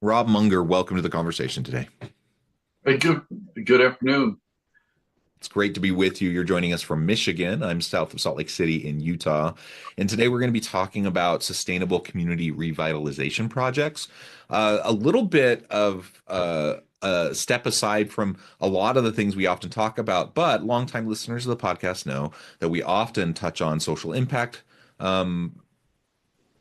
Robb Munger, welcome to the conversation today. Hey, good afternoon. It's great to be with you. You're joining us from Michigan. I'm south of Salt Lake City in Utah. And today we're going to be talking about sustainable community revitalization projects. A little bit of a step aside from a lot of the things we often talk about, but longtime listeners of the podcast know that we often touch on social impact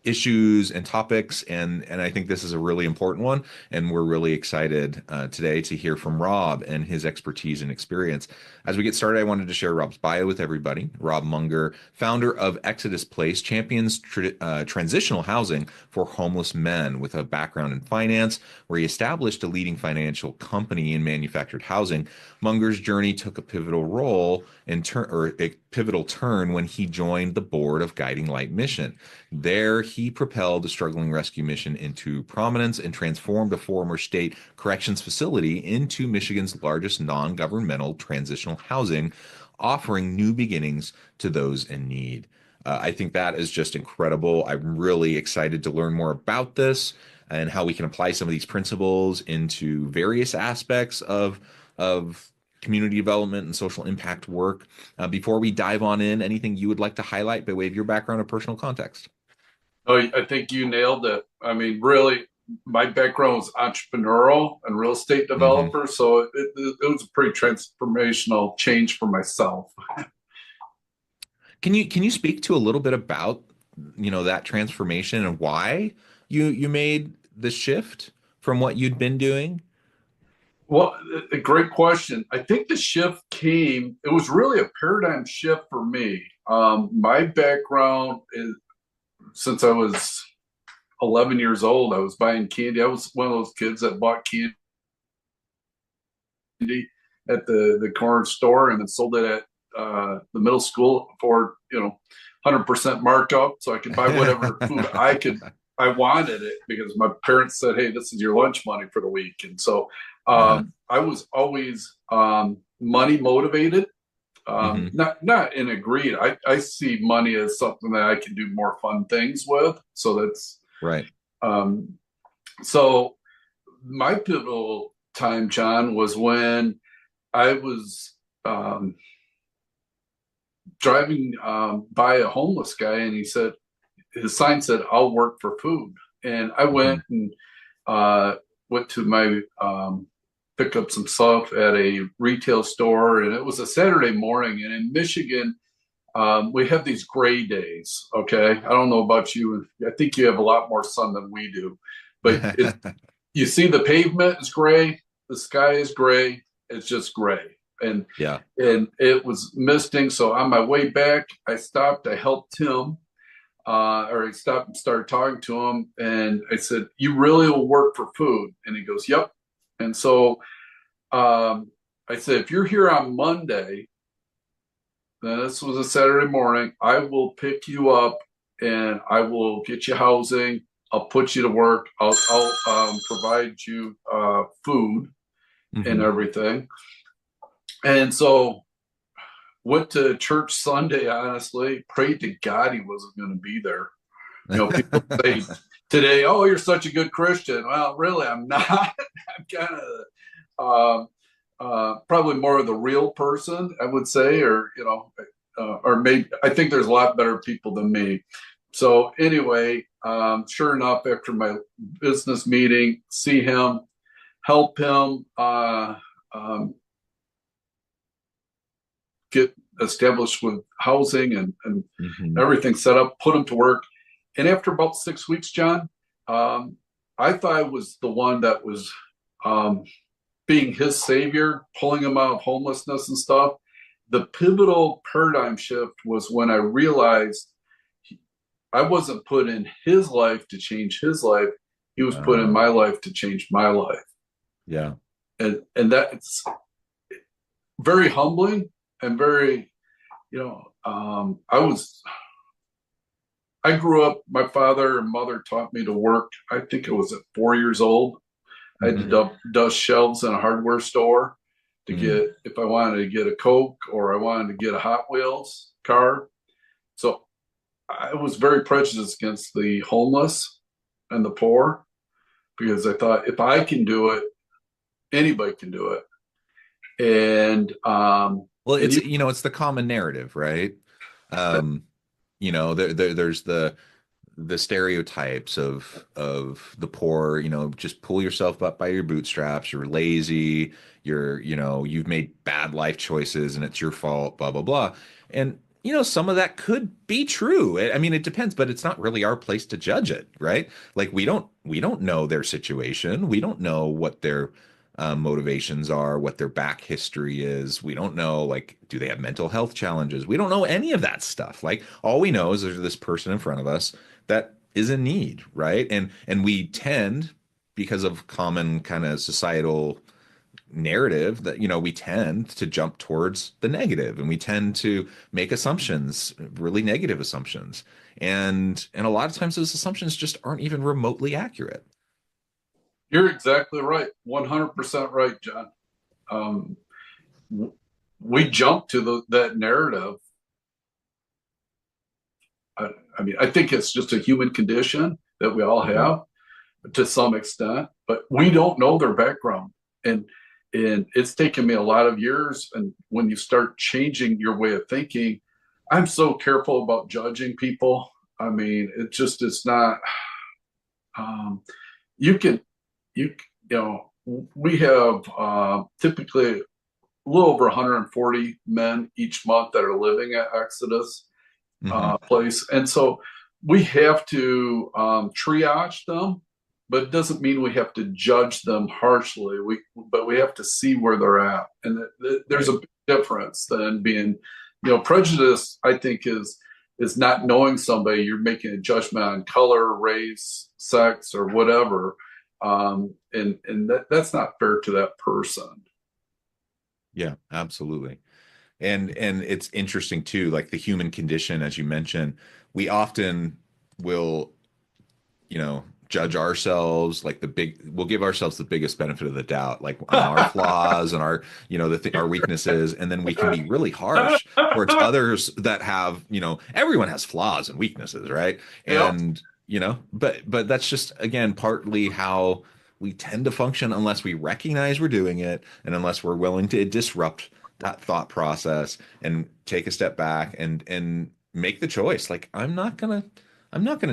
issues and topics, and I think this is a really important one, and we're really excited today to hear from Robb and his expertise and experience. As we get started, I wanted to share Robb's bio with everybody. Robb Munger, founder of Exodus Place, champions transitional housing for homeless men with a background in finance, where he established a leading financial company in manufactured housing. Munger's journey took a pivotal role in turn, or a pivotal turn, when he joined the board of Guiding Light Mission. There, he propelled a struggling rescue mission into prominence and transformed a former state corrections facility into Michigan's largest non-governmental transitional housing, offering new beginnings to those in need. I think that is just incredible. I'm really excited to learn more about this and how we can apply some of these principles into various aspects of community development and social impact work. Before we dive on in, anything you would like to highlight by way of your background or personal context? Oh, I think you nailed it. I mean, really, my background was entrepreneurial and real estate Hmm. developer, so it was a pretty transformational change for myself. Can you speak to a little bit about, that transformation and why you made the shift from what you'd been doing? Well, a great question. I think the shift came, it was really a paradigm shift for me. My background is since I was 11 years old, I was buying candy. I was one of those kids that bought candy at the corner store and then sold it at the middle school for 100% markup, so I could buy whatever food I wanted it because my parents said, "Hey, this is your lunch money for the week." And so Yeah. I was always money motivated. Hmm. Not in a greed. I see money as something that I can do more fun things with. So that's Right. um, so my pivotal time, John, was when I was driving by a homeless guy, and he said his sign said, "I'll work for food." And I Hmm. went and went to my pick up some stuff at a retail store, and it was a Saturday morning. And in Michigan, we have these gray days. Okay, I don't know about you. I think you have a lot more sun than we do, but you see the pavement is gray, the sky is gray, it's just gray. And Yeah. and it was misting. So on my way back, I stopped, I helped him, or I stopped and started talking to him. And I said, "You really will work for food?" And he goes, "Yep." And so I said, "If you're here on Monday, then this was a Saturday morning, I will pick you up and I will get you housing. I'll put you to work. I'll provide you food and Hmm. everything." And so went to church Sunday, honestly, prayed to God he wasn't going to be there. People say today, "Oh, you're such a good Christian." Well, really, I'm not. I'm kind of probably more of the real person, I would say, or maybe I think there's a lot better people than me. So anyway, sure enough, after my business meeting, see him, help him get established with housing and Hmm. everything set up, put him to work. And after about 6 weeks, John, um, I thought I was the one that was um, being his savior, pulling him out of homelessness and stuff. The pivotal paradigm shift was when I realized I wasn't put in his life to change his life. He was put in uh, my life to change my life. yeah. And that's very humbling and very, I grew up, my father and mother taught me to work. I think it was at 4 years old. I had to Hmm. dust shelves in a hardware store to Mm. get, if I wanted to get a Coke or I wanted to get a Hot Wheels car. So I was very prejudiced against the homeless and the poor. because I thought if I can do it, anybody can do it. And Well, and it's, you know, it's the common narrative, right? Um, you know, there's the stereotypes of the poor, you know, just pull yourself up by your bootstraps, you're lazy, you're, you know, you've made bad life choices and it's your fault, blah blah blah. And you know, some of that could be true. I mean, it depends, but it's not really our place to judge it, right? Like we don't know their situation. We don't know what their motivations are, what their back history is. We don't know, like, do they have mental health challenges? We don't know any of that stuff. Like, all we know is there's this person in front of us that is in need, right? And we tend, because of common kind of societal narrative, that, you know, we tend to jump towards the negative and we tend to make assumptions, really negative assumptions. And a lot of times those assumptions just aren't even remotely accurate. you're exactly right, 100% right, John. Um, we jump to that narrative. I, I mean, I think it's just a human condition that we all Mhm. have to some extent, but we don't know their background. And and it's taken me a lot of years. And when you start changing your way of thinking, I'm so careful about judging people. I mean, it's not. Um, you can you you know we have typically a little over 140 men each month that are living at Exodus Hmm. place. And so we have to triage them, but it doesn't mean we have to judge them harshly. But we have to see where they're at, and there's Right. a big difference than being, prejudice. I think is not knowing somebody. You're making a judgment on color, race, sex, or whatever, and that's not fair to that person. Yeah, absolutely. And it's interesting too, like the human condition, as you mentioned, we often will, you know, judge ourselves, like we'll give ourselves the biggest benefit of the doubt, like on our flaws and our, you know, our weaknesses. And then we can be really harsh towards others that have, you know, everyone has flaws and weaknesses, right? Yep. And, you know, but that's just, again, partly how we tend to function unless we recognize we're doing it and unless we're willing to disrupt that thought process and take a step back and make the choice. Like, I'm not gonna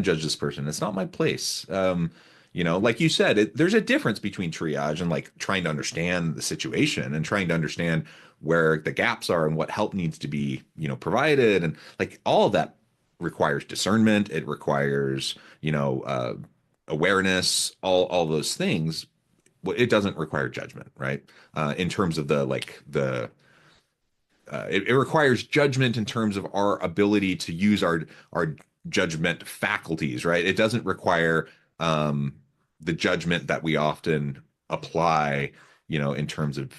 judge this person. It's not my place. You know, like you said, there's a difference between triage and like trying to understand the situation and trying to understand where the gaps are and what help needs to be, you know, provided. And like all of that requires discernment. It requires, you know, awareness, all those things. It doesn't require judgment, right? In terms of it requires judgment in terms of our ability to use our judgment faculties, right? It doesn't require um, the judgment that we often apply, you know, in terms of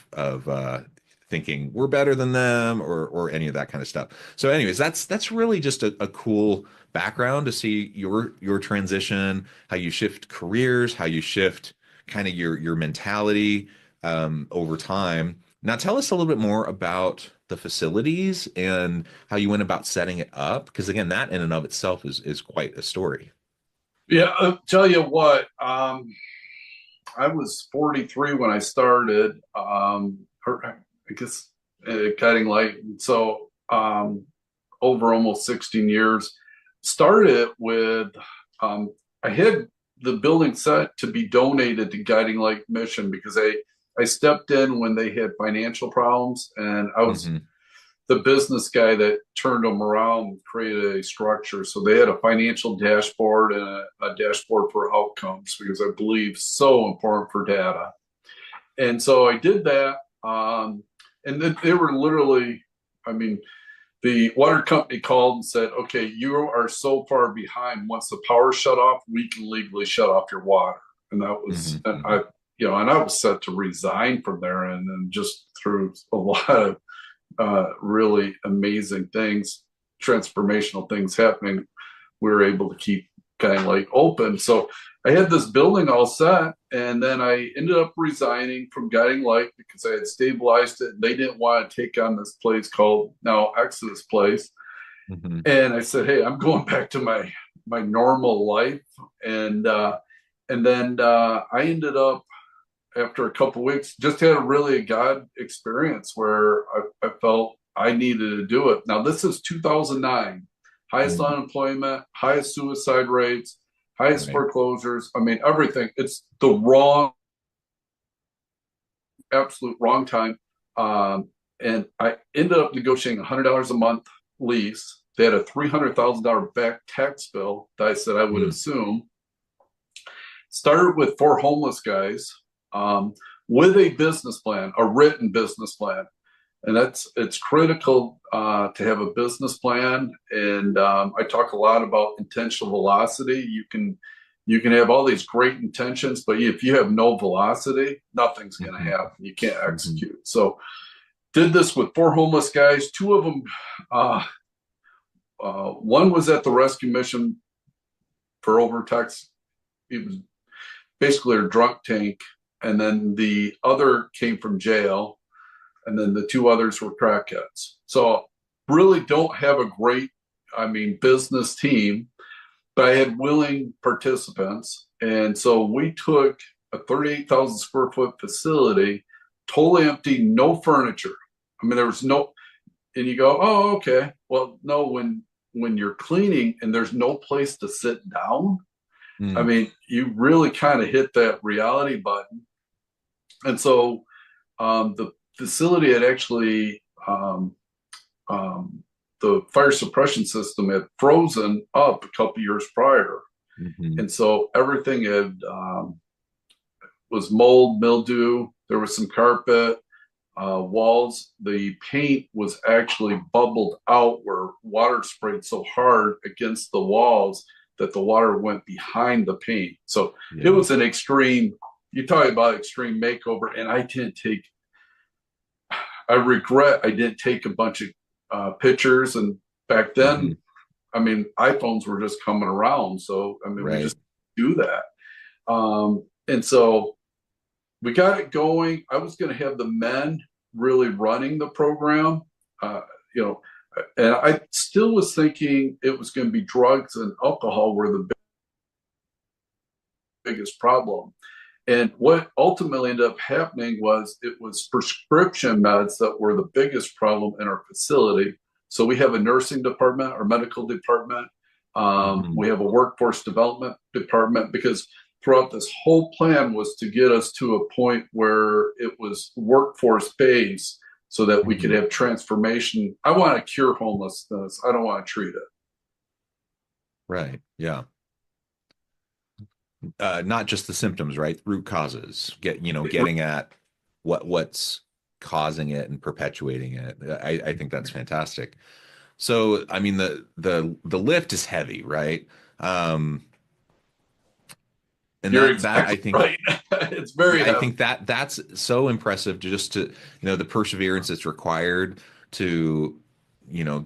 thinking we're better than them or any of that kind of stuff. So, anyways, that's really just a cool background to see your transition, how you shift careers, how you shift kind of your mentality over time. Now, tell us a little bit more about the facilities and how you went about setting it up, because again, that in and of itself is quite a story. Yeah, I'll tell you what. I was 43 when I started. Or I guess Guiding Light. So over almost 16 years. Started with I had the building set to be donated to Guiding Light Mission because I stepped in when they had financial problems, and I was Hmm. the business guy that turned them around, created a structure. So they had a financial dashboard and a dashboard for outcomes because I believe so important for data. And so I did that. And then they were literally, I mean, the water company called and said, okay, you are so far behind. Once the power shut off, we can legally shut off your water. And that was, Hmm. and Hmm. and I was set to resign from there. And then just through a lot of really amazing things, transformational things happening, we were able to keep kind of like open. So I had this building all set, and then I ended up resigning from Guiding Light because I had stabilized it. They didn't want to take on this place called now Exodus Place, Hmm. and I said, "Hey, I'm going back to my normal life," and And then I ended up, after a couple weeks, just had a really God experience where I felt I needed to do it. Now, this is 2009, highest Mm, unemployment, highest suicide rates, highest right. foreclosures. I mean, everything. It's the wrong, absolute wrong time. And I ended up negotiating $100 a month lease. They had a $300,000 back tax bill that I said I would Mm, assume. Started with 4 homeless guys, with a business plan, a written business plan. And it's critical to have a business plan. And I talk a lot about intentional velocity. You can have all these great intentions, but if you have no velocity, nothing's going to mhm, happen. You can't mhm, execute. So did this with 4 homeless guys. Two of them, one was at the rescue mission for overtax. He was basically a drunk tank, and then the other came from jail, and then the two others were crackheads. So really don't have a great, I mean, business team, but I had willing participants. And so we took a 38,000 square foot facility, totally empty, no furniture. I mean, there was no, and you go, oh, okay. Well, no, when you're cleaning and there's no place to sit down, I mm, mean, you really kind of hit that reality button. And so the facility had actually, um, the fire suppression system had frozen up a couple years prior. mhm, And so everything had was mold, mildew. There was some carpet, walls. The paint was actually bubbled out where water sprayed so hard against the walls that the water went behind the paint. So it yeah. was an extreme, you talk about extreme makeover. And I regret I didn't take a bunch of pictures. And back Mhm, then, I mean, iPhones were just coming around. So, I mean, we right. just do that. And so we got it going. I was going to have the men really running the program, uh, you know, and I still was thinking it was going to be drugs and alcohol were the biggest problem. And what ultimately ended up happening was it was prescription meds that were the biggest problem in our facility. So we have a nursing department or medical department. Mhm, We have a workforce development department because throughout this whole plan was to get us to a point where it was workforce based so that we could mhm, have transformation. I want to cure homelessness. I don't want to treat it. right. Yeah. Not just the symptoms, right? Root causes. Getting at what's causing it and perpetuating it. I think that's fantastic. So, I mean, the lift is heavy, right? Um, and You're that I exactly think right. It's very I heavy. think that's so impressive just to, the perseverance that's required to,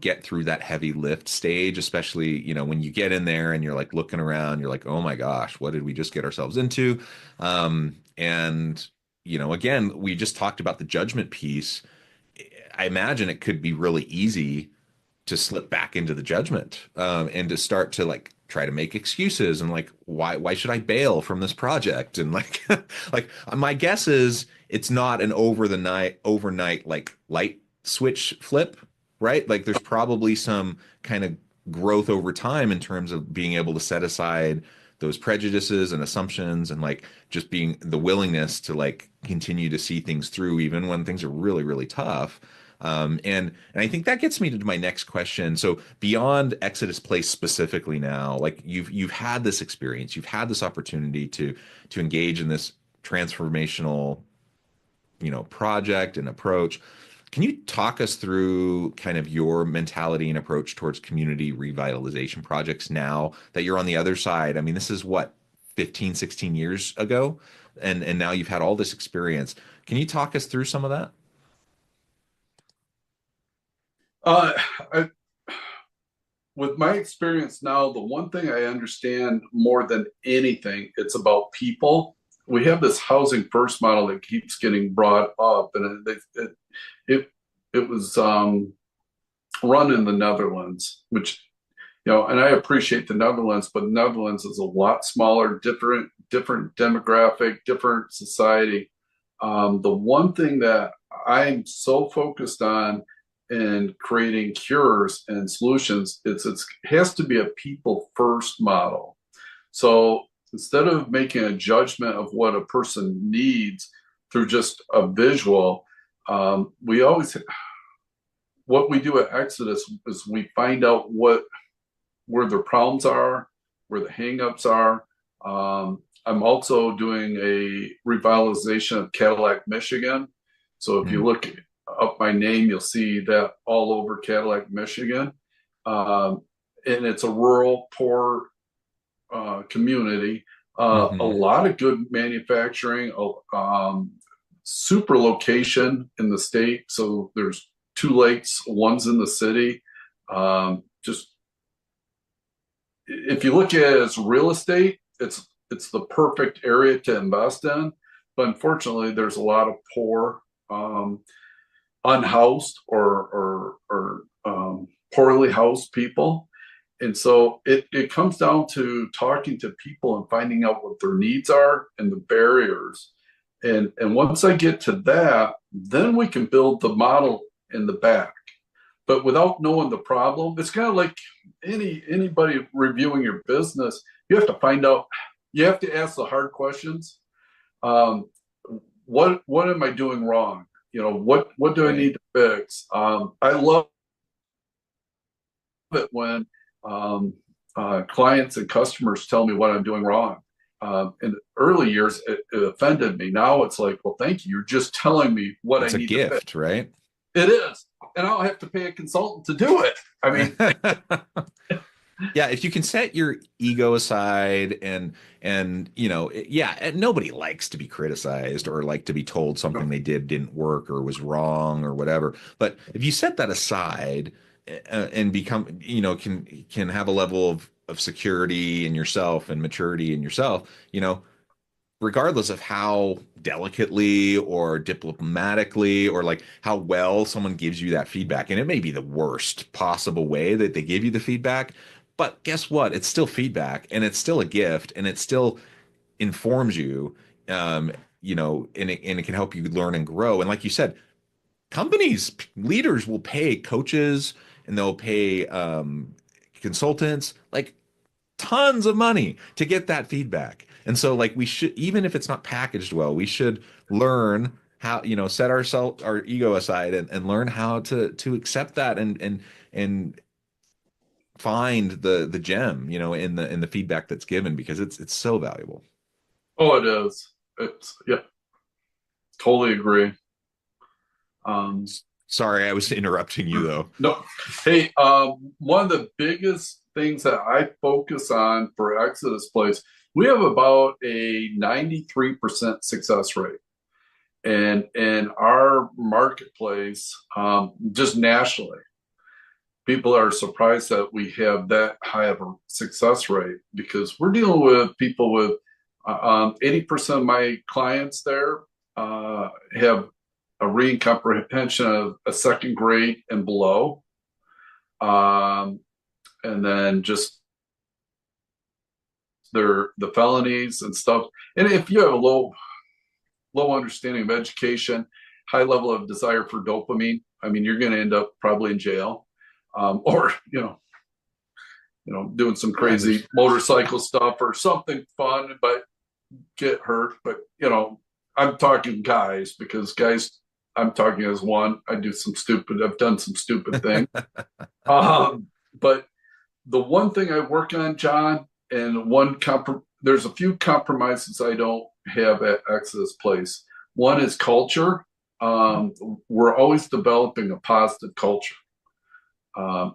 get through that heavy lift stage, especially, when you get in there and you're like looking around, you're like, oh my gosh, what did we just get ourselves into? And, again, we just talked about the judgment piece. I imagine it could be really easy to slip back into the judgment, and to start to like try to make excuses and like why should I bail from this project and like like my guess is it's not an overnight like light switch flip, right? Like there's probably some kind of growth over time in terms of being able to set aside those prejudices and assumptions and like just being the willingness to like continue to see things through even when things are really tough. And I think that gets me to my next question. So beyond Exodus Place specifically now, like you've had this experience, you've had this opportunity to engage in this transformational, project and approach. Can you talk us through kind of your mentality and approach towards community revitalization projects now that you're on the other side? I mean, this is what, 15, 16 years ago, and now you've had all this experience. Can you talk us through some of that? Uh, I, with my experience now, the one thing I understand more than anything, it's about people. We have this housing first model that keeps getting brought up, and it was run in the Netherlands, which and I appreciate the Netherlands, but the Netherlands is a lot smaller, different demographic, different society. The one thing that I'm so focused on in creating cures and solutions, it has to be a people first model. So instead of making a judgment of what a person needs through just a visual, what we do at Exodus is we find out where their problems are, where the hangups are. I'm also doing a revitalization of Cadillac, Michigan. So if you look up my name, you'll see that all over Cadillac, Michigan. And it's a rural, poor community. A lot of good manufacturing, super location in the state. So there's 2 lakes, one's in the city. Just if you look at it as real estate, it's the perfect area to invest in. But unfortunately, there's a lot of poor, unhoused or poorly housed people. And so it comes down to talking to people and finding out what their needs are and the barriers. And once I get to that, then we can build the model in the back. But without knowing the problem, it's kind of like anybody reviewing your business. You have to find out. You have to ask the hard questions. What am I doing wrong? What do I need to fix? I love it when clients and customers tell me what I'm doing wrong. In the early years, it offended me. Now it's like, well, thank you. You're just telling me what I need to fix. It's a gift, right? It is. And I don't have to pay a consultant to do it. I mean, yeah, if you can set your ego aside and nobody likes to be criticized or like to be told something they didn't work or was wrong or whatever. But if you set that aside and become, can have a level of security in yourself and maturity in yourself, regardless of how delicately or diplomatically or like how well someone gives you that feedback. And it may be the worst possible way that they give you the feedback, but guess what? It's still feedback and it's still a gift and it still informs you, and it can help you learn and grow. And like you said, leaders will pay coaches and they'll pay consultants like tons of money to get that feedback. And so like we should, even if it's not packaged well, we should learn how, set our ego aside and learn how to accept that and find the gem, in the feedback that's given because it's so valuable. Oh, it is. Yeah, totally agree. Sorry, I was interrupting you though. No. Hey, one of the biggest things that I focus on for Exodus Place, we have about a 93% success rate. And in our marketplace, just nationally, people are surprised that we have that high of a success rate because we're dealing with people with 80% of my clients there have a reading comprehension of a 2nd grade and below. And then just the felonies and stuff. And if you have a low understanding of education, high level of desire for dopamine, I mean, you're going to end up probably in jail, or doing some crazy motorcycle stuff or something fun, but get hurt. But I'm talking guys because guys, I'm talking as one. I've done some stupid things. But the one thing I work on, John, and there's a few compromises I don't have at Exodus Place. One is culture. We're always developing a positive culture.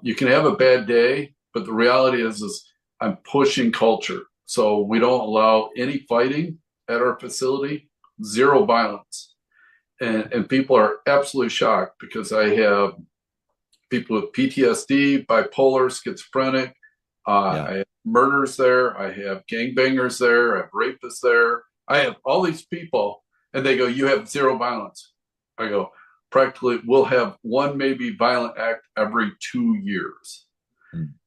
You can have a bad day, but the reality is I'm pushing culture. So we don't allow any fighting at our facility, 0 violence. And people are absolutely shocked because I have people with PTSD, bipolar, schizophrenic. I have murders there. I have gangbangers there. I have rapists there. I have all these people. And they go, you have 0 violence. I go, practically we'll have one maybe violent act every 2 years.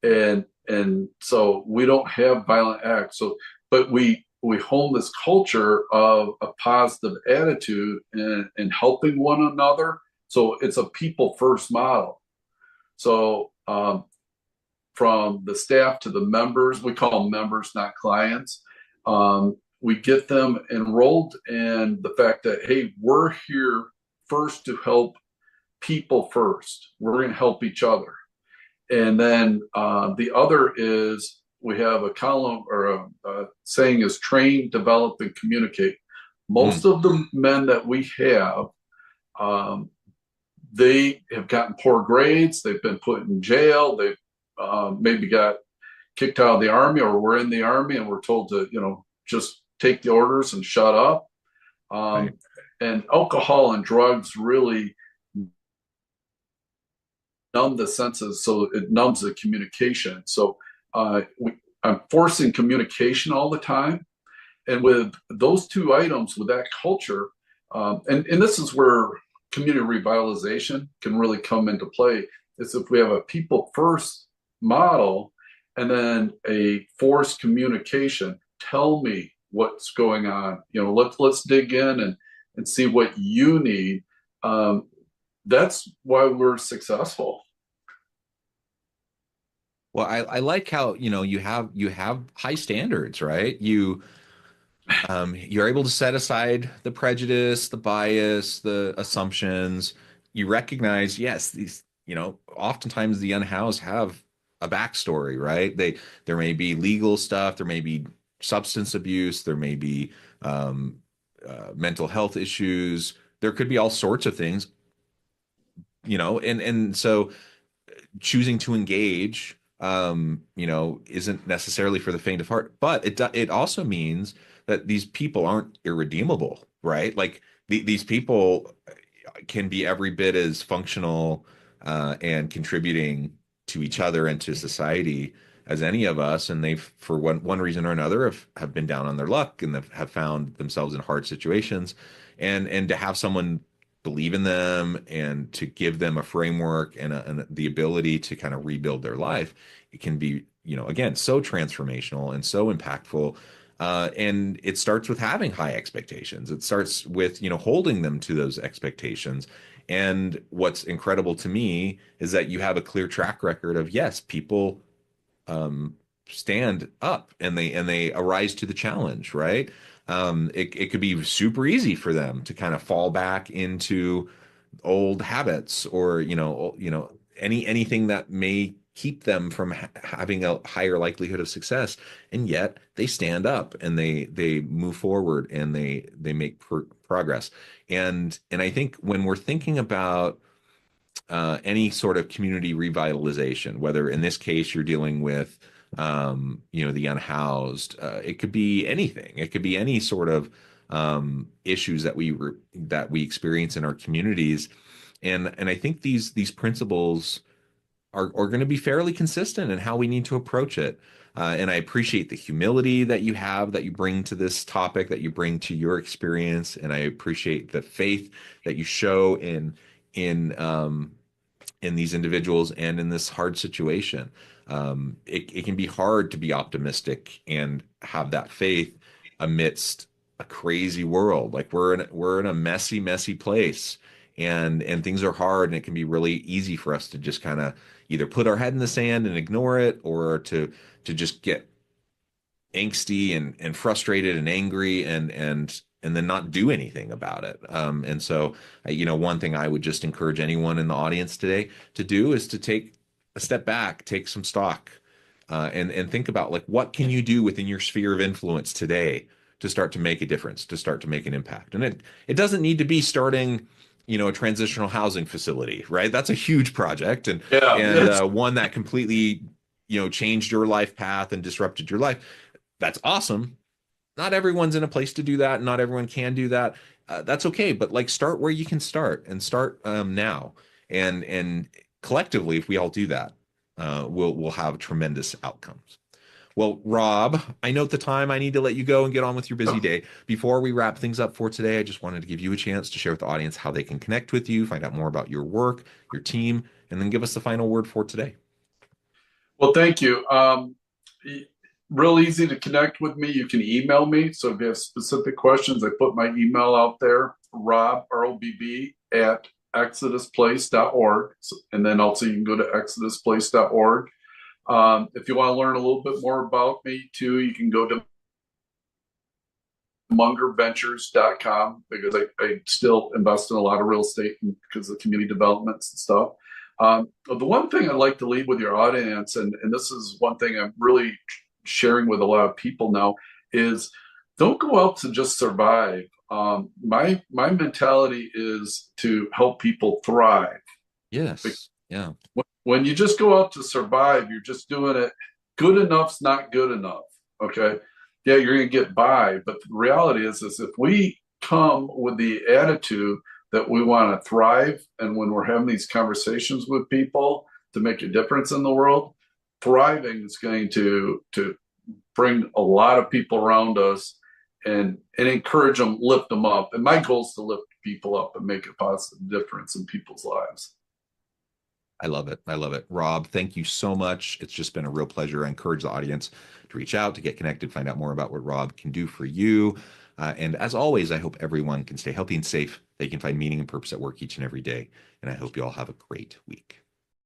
And And so we don't have violent acts. So, but we hone this culture of a positive attitude and helping one another. So it's a people first model. So from the staff to the members, we call them members, not clients. We get them enrolled in the fact that, hey, we're here first to help people first. We're going to help each other. And then the other is we have a column or a saying is train, develop, and communicate. Most Mm, of the men that we have, um, they have gotten poor grades. They've been put in jail. They've maybe got kicked out of the army, or we're in the army and we're told to, just take the orders and shut up. right. Um, and alcohol and drugs really numb the senses, so it numbs the communication. So I'm forcing communication all the time. And with those two items, with that culture, and this is where community revitalization can really come into play, is if we have a people first model and then a forced communication. Tell me what's going on. Let's dig in and see what you need. That's why we're successful. Well, I like how, you have high standards, right? You're able to set aside the prejudice, the bias, the assumptions. You recognize, yes, these, oftentimes the unhoused have a backstory, right? There may be legal stuff, there may be substance abuse, there may be mental health issues, there could be all sorts of things, and so choosing to engage, isn't necessarily for the faint of heart, but it also means that these people aren't irredeemable, right? Like these people can be every bit as functional and contributing to each other and to society as any of us, and they've, for one reason or another, have been down on their luck and have found themselves in hard situations, and to have someone believe in them and to give them a framework and the ability to kind of rebuild their life, it can be, again, so transformational and so impactful. And it starts with having high expectations. It starts with, holding them to those expectations. And what's incredible to me is that you have a clear track record of, yes, people um, stand up and they arise to the challenge, right? It could be super easy for them to kind of fall back into old habits, or anything that may keep them from having a higher likelihood of success, and yet they stand up and they move forward and they make progress. And I think when we're thinking about any sort of community revitalization, whether in this case you're dealing with, the unhoused, it could be anything. It could be any sort of issues that we experience in our communities, and I think these principles are going to be fairly consistent in how we need to approach it. And I appreciate the humility that you have, that you bring to this topic, that you bring to your experience, and I appreciate the faith that you show in these individuals and in this hard situation. It can be hard to be optimistic and have that faith amidst a crazy world. Like we're in a messy, messy place, and things are hard, and it can be really easy for us to just kind of either put our head in the sand and ignore it, or to just get angsty and frustrated and angry and then not do anything about it. And so, one thing I would just encourage anyone in the audience today to do is to take a step back, take some stock, and think about, like, what can you do within your sphere of influence today to start to make a difference, to start to make an impact. And it doesn't need to be starting, a transitional housing facility, right? That's a huge project, and Yeah, and it's uh, one that completely, changed your life path and disrupted your life. That's awesome. Not everyone's in a place to do that. Not everyone can do that. That's okay. But, like, start where you can start, and start now. And collectively, if we all do that, we'll have tremendous outcomes. Well, Robb, I note the time. I need to let you go and get on with your busy day. Before we wrap things up for today, I just wanted to give you a chance to share with the audience how they can connect with you, find out more about your work, your team, and then give us the final word for today. Well, thank you. Real easy to connect with me. You can email me. So if you have specific questions, I put my email out there, Robb, R-O-B-B, at exodusplace.org. And then also you can go to exodusplace.org. If you want to learn a little bit more about me too, you can go to mungerventures.com because I still invest in a lot of real estate because of community developments and stuff. The one thing I'd like to leave with your audience, and this is one thing I'm really sharing with a lot of people now, is don't go out to just survive. My mentality is to help people thrive. Yes. Yeah. When you just go out to survive, you're just doing it. Good enough's not good enough. Okay. Yeah, you're going to get by. But the reality is if we come with the attitude that we want to thrive, and when we're having these conversations with people to make a difference in the world, thriving is going to bring a lot of people around us and encourage them, lift them up. And my goal is to lift people up and make a positive difference in people's lives. I love it. I love it. Robb, thank you so much. It's just been a real pleasure. I encourage the audience to reach out, to get connected, find out more about what Robb can do for you. And as always, I hope everyone can stay healthy and safe. They can find meaning and purpose at work each and every day. And I hope you all have a great week.